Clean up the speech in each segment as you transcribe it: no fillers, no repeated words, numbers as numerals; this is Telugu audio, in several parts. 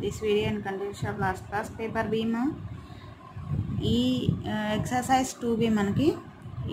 this video and continuation of last class paper beam ఈ ఎక్సర్సైజ్ 2b మనకి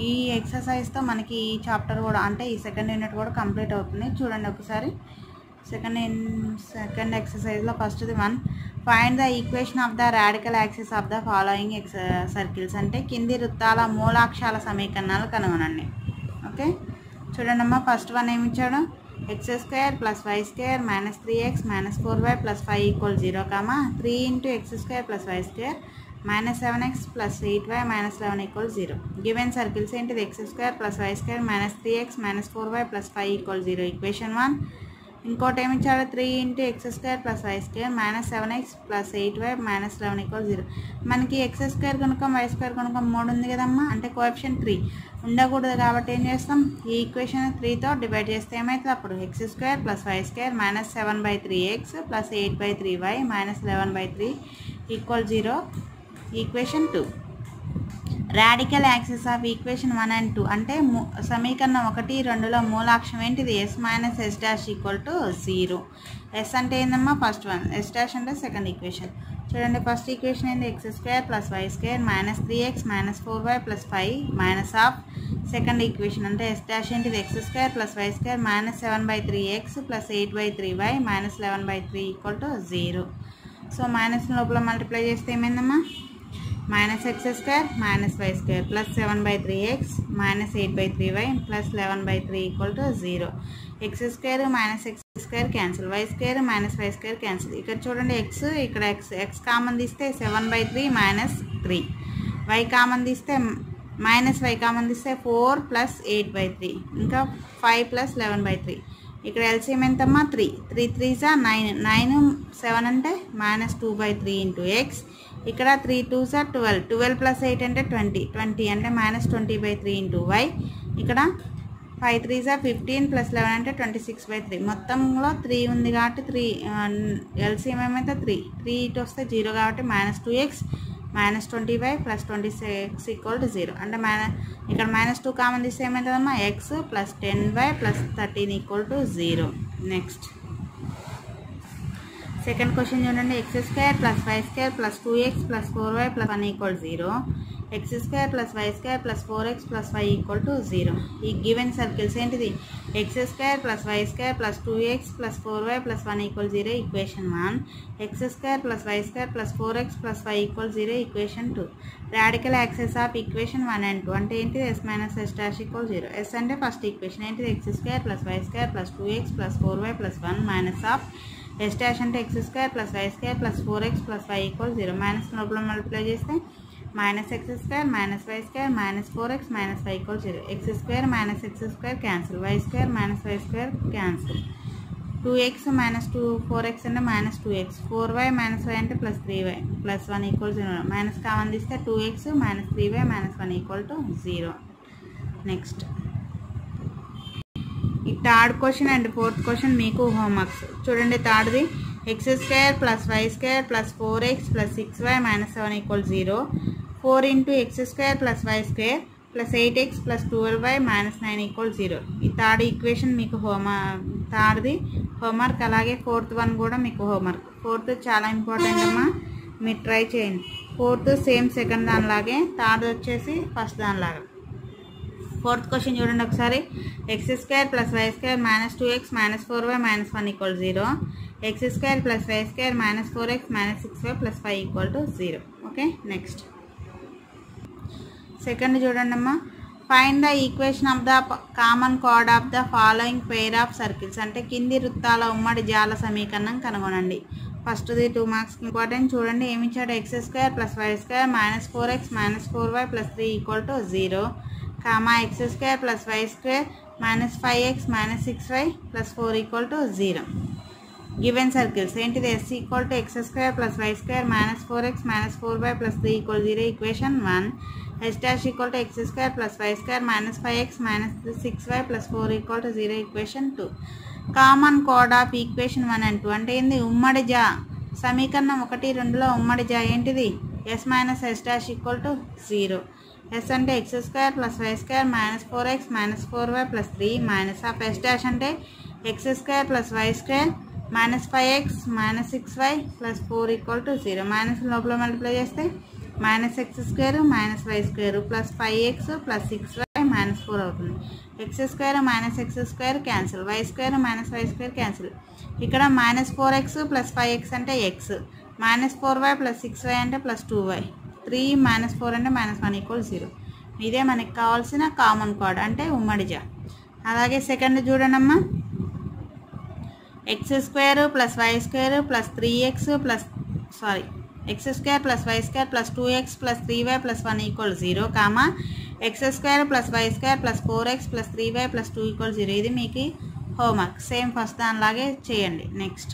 ఈ ఎక్సర్సైజ్ తో మనకి ఈ చాప్టర్ కూడా అంటే ఈ సెకండ్ యూనిట్ కూడా కంప్లీట్ అవుతుంది. చూడండి ఒకసారి సెకండ్ ఎక్సర్సైజ్ లో first the 1 find the equation of the radical axis of the following circles అంటే కింది వృత్తాల మూలాక్షాల సమీకరణాలు కనుగొనండి. ఓకే చూడండి అమ్మా, ఫస్ట్ వన్ ఏమి ఇచ్చాడు, x² + y² - 3x - 4y + 5 = 0, 3 × x² + y² - 7x + 8y - 11 = 0. Given circles ఏంటిది, x² + y² - 3x - 4y + 5 = 0. Equation 1. ఇంకోటి ఏమి ఇచ్చాడు, 3 × x² + y² - 7x + 8y - 11 = 0. మనకి x² కనుక y² కనుక 3 ఉంది కదమ్మా, అంటే కోఎఫిషియంట్ 3 ఉండకూడదు కాబట్టి ఏం చేస్తాం, ఈ ఈక్వేషన్ 3తో డివైడ్ చేస్తే ఏమవుతుంది, అప్పుడు x² + y² - 7/3x + 8/3y - 11/3 = 0. Equation 2. Radical axis of equation 1 and 2 అంటే సమీకరణం 1, 2లో మూలాక్షం ఏంటిది, s - s' = 0. s అంటే ఏందమ్మా, ఫస్ట్ వన్, s' అంటే సెకండ్ ఈక్వేషన్. చూడండి ఫస్ట్ ఈక్వేషన్ ఏంది, x² + y² - 3x - 4y + 5 - of second equation అంటే s' ఏంటిది, x² + y² - 7/3x + 8/3y - 11/3 = 0. So minus లోపల మల్టిప్లై చేస్తే ఏమైందమ్మా, -x² - y² + 7/3x - 8/3y + 11/3 = 0. x² - x² cancel, y² - y² cancel. ఇక్కడ చూడండి x, ఇక్కడ x కామన్ తీస్తే 7/3 - 3, y కామన్ తీస్తే -y కామన్ తీస్తే 4 + 8/3 ఇంకా 5 + 11/3. ఇక్కడ ఎల్సిఎం ఎంతమ్మా, 3 3 3s 9, 9 7 అంటే -2/3 × x. ఇక్కడ 3 2s 12, 12 + 8 అంటే 20, 20 అంటే -20/3 × y. ఇక్కడ 5 3s 15 + 11 అంటే 26/3. మొత్తంలో 3 ఉంది కాబట్టి 3 ఎల్సిఎం ఏమైతే 3 3 ఇటు వస్తే 0 కాబట్టి -2x - 20y + 26 = 0. అంటే ఇక్కడ -2 కామన్ తీస్తే ఏమవుతుందమ్మా, x + 10y + 13 = 0. Next second question చూడండి, x² + y² + 2x + 4y + 1 = 0. x² + y² + 4x + 5 = 0. ఈ గివెన్ సర్కిల్స్ ఏంటిది, x² + y² + 2x + 4y + 1 = 0. Equation 1. x² + y² + 4x + 5 = 0. Equation 2. Radical axis of equation 1 and 2 అంటే ఏంటిది, s - s' = 0. s అంటే ఫస్ట్ ఈక్వేషన్ ఏంటిది, x² + y² + 2x + 4y + 1 of s' అంటే x² + y² + 4x + 5 = 0. మైనస్ లోపల మల్టిప్లై చేస్తే -x² - y² - 4x - 5 = 0. x² - x² cancel, y² - y² cancel. 2x - 4x అంటే -2x, 4y - y అంటే +3y + 1 = 0. మైనస్ కామన్ తీస్తే 2x - 3y - 1 = 0. నెక్స్ట్ ఈ third question and fourth question మీకు హోంవర్క్స్. చూడండి థర్డ్ది, x² + y² + 4x + 6y - 7 = 0. 4 × x² + y² + 8x + 12y - 9 = 0. ఈ థర్డ్ ఈక్వేషన్ మీకు థర్డ్ది హోంవర్క్. అలాగే ఫోర్త్ వన్ కూడా మీకు హోంవర్క్. ఫోర్త్ చాలా ఇంపార్టెంట్ అమ్మా, మీరు ట్రై చేయండి. ఫోర్త్ సేమ్ సెకండ్ దానిలాగే, థర్డ్ వచ్చేసి ఫస్ట్ దానిలాగా. ఫోర్త్ క్వశ్చన్ చూడండి ఒకసారి, x² + y² - 2x - 4y - 1 = 0. x² + y² - 4x - 6y + 5 = 0. Okay next second చూడండి అమ్మా, find the equation of the common కోడ్ of the following pair of circles అంటే కింది వృత్తాల ఉమ్మడి జాల సమీకరణం కనుగొనండి. ఫస్ట్ది 2 మార్క్స్ ఇంపార్టెంట్. చూడండి ఏమి ఇచ్చాడు, x² + y² - 4x - 4y + 3 = 0, x² + y² - 5x - 6y + 4 = 0. Given circles ఏంటిది, s = x² + y² - 4x - 4y + 3 = 0. Equation 1. s' = x² + y² - 5x - 6y + 4 = 0. Equation 2. Common కోడ్ ఆఫ్ ఈక్వేషన్ 1 and 2 అంటే ఏంది, ఉమ్మడి జా సమీకరణం 1, 2లో ఉమ్మడి జా ఏంటిది, s - s' = 0. s అంటే x² + y² - 4x - 4y + 3 of s' అంటే x² + y² minus 5x minus 6y plus 4 equal to 0. Minus లోపల మల్టిప్లై చేస్తే minus x square minus y square plus 5x plus 6y minus 4 అవుతుంది. X square minus x square cancel, y square minus y square cancel. ఇక్కడ మైనస్ 4x ప్లస్ 5x అంటే x, minus 4y plus 6y అంటే ప్లస్ 2y, 3 మైనస్ 4 అంటే మైనస్ 1 ఈక్వల్ 0. ఇదే మనకి కావాల్సిన కామన్ కోడ్ అంటే ఉమ్మడి జా. అలాగే సెకండ్ చూడండి అమ్మా, x square plus y square plus 3x plus x square plus y square plus 2x plus 3y plus 1 equal 0, comma x square plus y square plus 4x plus 3y plus 2 equal 0. ఇది మీకు హోంవర్క్, సేమ్ ఫస్ట్ దానిలాగే చేయండి. నెక్స్ట్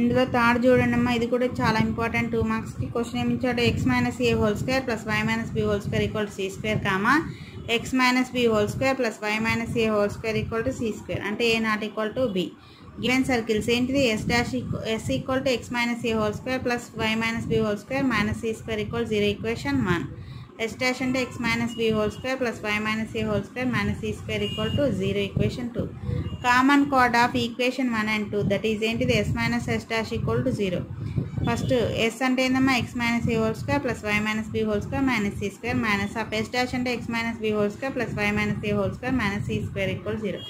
ఇందులో థర్డ్ చూడండి అమ్మా, ఇది కూడా చాలా ఇంపార్టెంట్ 2 మార్క్స్కి. క్వశ్చన్ ఏమి ఇచ్చాడు, x minus a whole square plus y minus b whole square equal to c square, comma x minus b whole square plus y minus a whole square equal to c square అంటే a not equal to b. Given circles ఏంటిది, S equal to x minus a whole square plus y minus b whole square minus c square equal 0, equation 1. S dash అంటే x minus b whole square plus y minus a whole square minus c square equal to 0, equation 2. Common కోడ్ of equation 1 and 2 that is ఏంటిది, S minus S dash equal to 0. First S అంటే ఏందమ్మా, x minus a whole square plus y minus b whole square minus c square minus of S dash అంటే x minus b whole square plus y minus a whole square minus c square equal 0.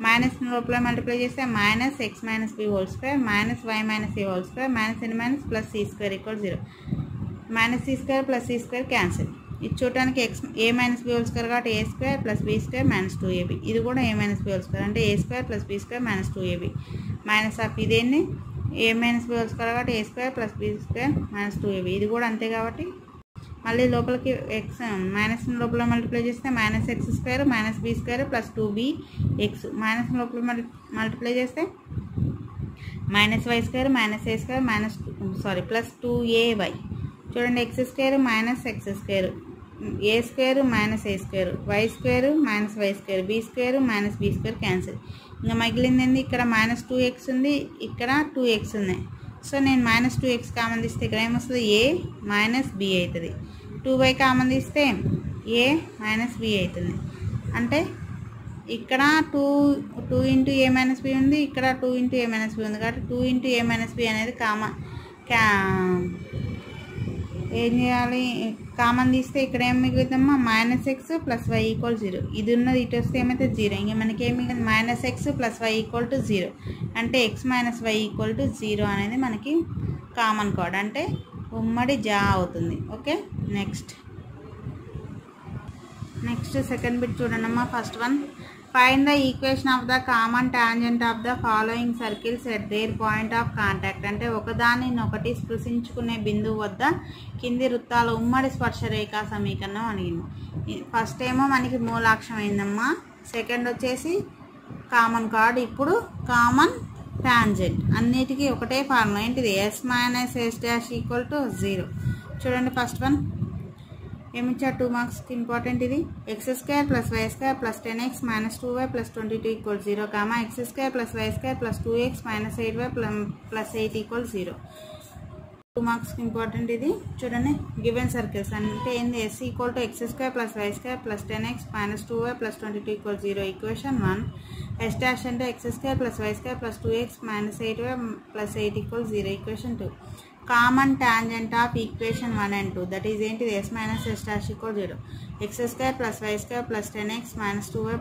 Minus లోపల మల్టిప్లై చేస్తే minus x minus b whole square minus y minus a whole square minus n minus plus c square equal 0. Minus c square plus c square cancel. ఇది చూడటానికి x a minus b whole square కాబట్టి a square plus b square minus 2ab. ఇది కూడా a minus b whole square అంటే a square plus b square minus 2ab minus of ఇదేంటి a minus b whole square కాబట్టి a square plus b square minus 2ab. ఇది కూడా అంతే కాబట్టి మళ్ళీ లోపలికి ఎక్స్ మైనస్ లోపల మల్టిప్లై చేస్తే minus x square minus b square plus 2bx minus లోపల మల్టిప్లై చేస్తే minus y square minus a square minus plus 2ay. చూడండి x square minus x square, a square minus a square, y square minus y square, b square minus b square cancel. ఇంకా మిగిలింది ఏంది, ఇక్కడ మైనస్ 2x ఉంది, ఇక్కడ 2x ఉన్నాయి. సో నేను మైనస్ 2x కామన్ తీస్తే ఇక్కడ ఏమొస్తుంది, ఏ మైనస్ బి అవుతుంది. 2y కామన్ తీస్తే ఏ మైనస్ బి అవుతుంది. అంటే ఇక్కడ 2 ఇంటూ ఏ మైనస్ బి ఉంది, ఇక్కడ 2 ఇంటూ ఏ మైనస్ బి ఉంది కాబట్టి 2 ఇంటూ ఏ మైనస్ బి అనేది ఏం చేయాలి, కామన్ తీస్తే ఇక్కడ ఏం మిగులుతుందమ్మా, minus x plus y equal 0. ఇది ఉన్నది ఇటు వస్తే ఏమైతే 0. ఇంకా మనకి ఏం మిగిలింది, minus x plus y equal to 0 అంటే x minus y equal to 0 అనేది మనకి కామన్ కోడ్ అంటే ఉమ్మడి జా అవుతుంది. ఓకే, నెక్స్ట్ సెకండ్ బిట్ చూడండి అమ్మా. First one, find the equation of the common tangent of the following circles at their point of contact అంటే ఒకదానినొకటి స్పృశించుకునే బిందువు వద్ద కింది వృత్తాల ఉమ్మడి స్పర్శరేఖా సమీకరణం అడిగింది. ఫస్ట్ ఏమో మనకి మూలాక్షం అయిందమ్మా, సెకండ్ వచ్చేసి కామన్ కార్డ్, ఇప్పుడు కామన్ టాంజెంట్. అన్నిటికీ ఒకటే ఫార్ములా ఏంటిది, S minus S dash equal to 0. చూడండి ఫస్ట్ వన్ ఏమిచ్చారు 2 మార్క్స్కి ఇంపార్టెంట్. ఇది x square plus y square plus 10x minus 2y plus 22 equal 0, comma x square plus y square plus 2x minus 8y plus 8 equal 0. 2 మార్క్స్కి ఇంపార్టెంట్ ఇది. చూడండి గివెన్ సర్కిల్స్ అంటే ఏంది, S equal to x square plus y square plus 10x minus 2y plus 22 equal 0, equation 1. S dash అంటే x square plus y square plus 2x minus 8y plus 8 equal 0, equation 2. Common tangent of equation 1 and 2 that is ఏంటిది, S minus S dash equal 0. X square plus y square plus 10x minus 2y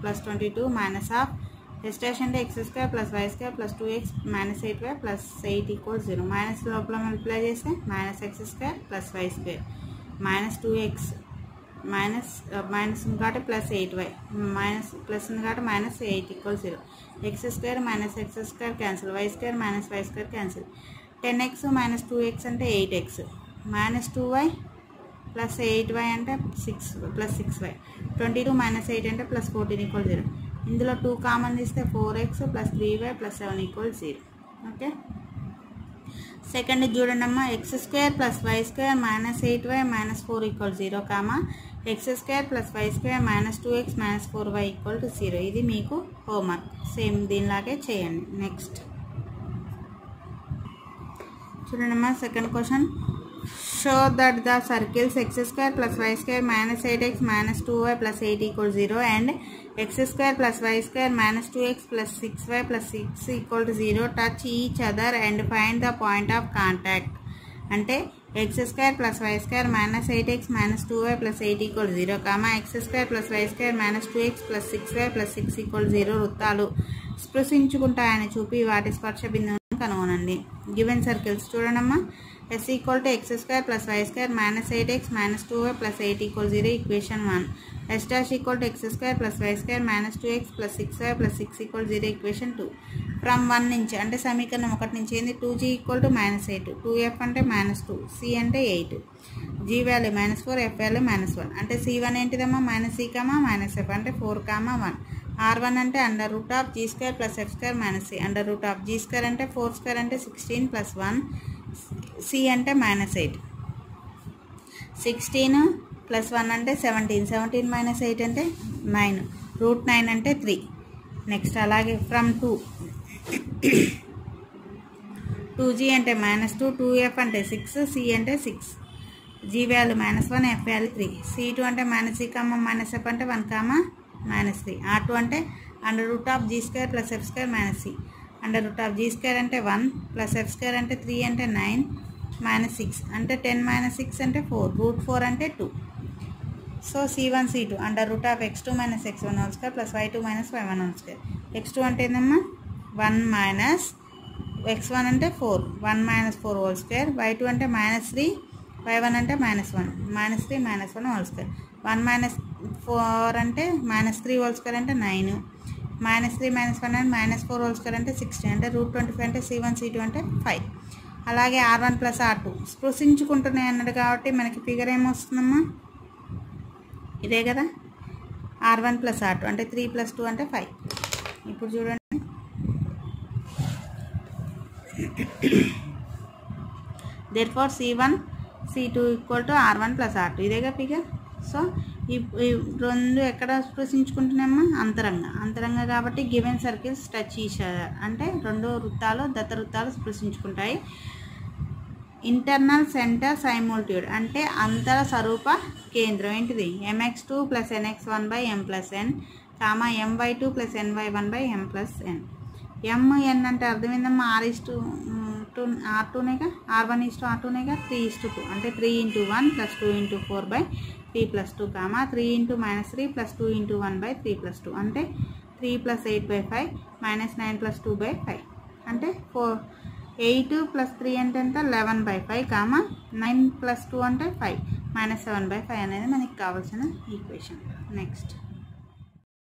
plus 22 minus of S dash అంటే x square plus y square plus 2x minus 8y plus 8 equal 0. Minus లోపల మల్టిప్లై చేస్తే minus x square plus y square minus 2x minus కాబట్టి ప్లస్ 8y మైనస్ ప్లస్ ఉంది కాబట్టి minus 8 equal 0. X square minus x square cancel, y square minus y square cancel. 10x minus 2x అంటే 8x minus 2y plus 8y అంటే 6 ప్లస్ 6y 22 మైనస్ 8 అంటే ప్లస్ 14 ఈక్వల్ 0. ఇందులో 2 కామన్ తీస్తే 4x plus 3y plus 7 equal 0. Okay, second చూడండి అమ్మా, x square plus y square minus 8y minus 4 equal 0, comma x square plus y square minus 2x minus 4y equal to 0. ఇది మీకు హోంవర్క్, సేమ్ దీనిలాగే చేయండి. నెక్స్ట్ చూడండి అమ్మా, second question, show that the circles x square plus y square minus 8x minus 2y plus 8 equals 0 and x square plus y square minus 2x plus 6y plus 6 equal to 0 touch each other and find the point of contact. అంటే x square plus y square minus 8x minus 2y plus 8 equal 0, x square plus y square minus 2x plus 6y plus 6 equal 0 వృత్తాలు స్పృశించుకుంటాయని చూపి వాటి స్పర్శ బిందువును కనుగొనండి. గివెన్ సర్కిల్స్ చూడండమ్మా. s equal to x square plus y square minus 8x minus 2y plus 8 equal 0 equation 1. s dash equal to x square plus y square minus 2x plus 6y plus 6 equal 0 equation 2. From 1 నుంచి అంటే సమీకరణం 1 నుంచి ఏంది 2g ఈక్వల్ టు -8, 2f అంటే -2, c అంటే 8, g వాల్యూ -4, f వాల్యూ -1. అంటే c1 ఏంటిదమ్మా -c, -f అంటే 4, 1. r1 అంటే √g² plus f² - c, √g² అంటే 4² అంటే 16 plus 1, c అంటే -8, 16 plus 1 అంటే 17, 17 - 8 అంటే 9, √9 అంటే 3. నెక్స్ట్ అలాగే ఫ్రమ్ 2g అంటే -2, 2f అంటే 6, c అంటే 6, g value -1, f value 3, c2 అంటే -c, -f అంటే 1, -3, r2 అంటే √g² plus f² - c, √g² అంటే 1 plus f² అంటే 3 అంటే 9, -6 అంటే 10 - 6 అంటే 4, √4 అంటే 2. So c1 c2 √x2 - x1 whole square plus y2 - y1 whole square. x2 అంటే ఏందమ్మా 1 minus x1 అంటే 4, 1 - 4 whole square, y2 అంటే -3, y1 అంటే -1, -3 - 1 whole square. 1 - 4 అంటే -3 whole square అంటే 9, -3 - 1 అంటే -4 whole square అంటే 16, అంటే √25 అంటే c1 c2 అంటే 5. అలాగే r1 ప్లస్ r2 స్పృశించుకుంటున్నాయి అన్నాడు కాబట్టి మనకి ఫిగర్ ఏమొస్తుందమ్మా ఇదే కదా, r1 ప్లస్ r2 అంటే 3 + 2 అంటే 5. ఇప్పుడు చూడండి therefore c1 c2 equal to r1 plus r2 ఇదేగా ఫిగర్. సో ఈ రెండు ఎక్కడ స్పృశించుకుంటున్నామా అంతరంగా కాబట్టి given circles touch each other అంటే రెండు వృత్తాలు దత్త వృత్తాలు స్పృశించుకుంటాయి. ఇంటర్నల్ సెంటర్ సైమల్ట్యూడ్ అంటే అంతర స్వరూప కేంద్రం ఏంటిది mx2 + nx1/m + n, my2 + ny1/m + n. mn అంటే అర్థమైందమ్మా r1 r2నేగా 3:2 అంటే 3 × 1 + 2 × 4/3 + 2, 3 × -3 + 2 × 1/3 + 2 అంటే 3 + 8/5 -9 + 2/5 అంటే 8 + 3 అంటే ఎంత 11/5, 9 + 2 అంటే 5 -7/5 అనేది మనకి కావాల్సిన ఈక్వేషన్. నెక్స్ట్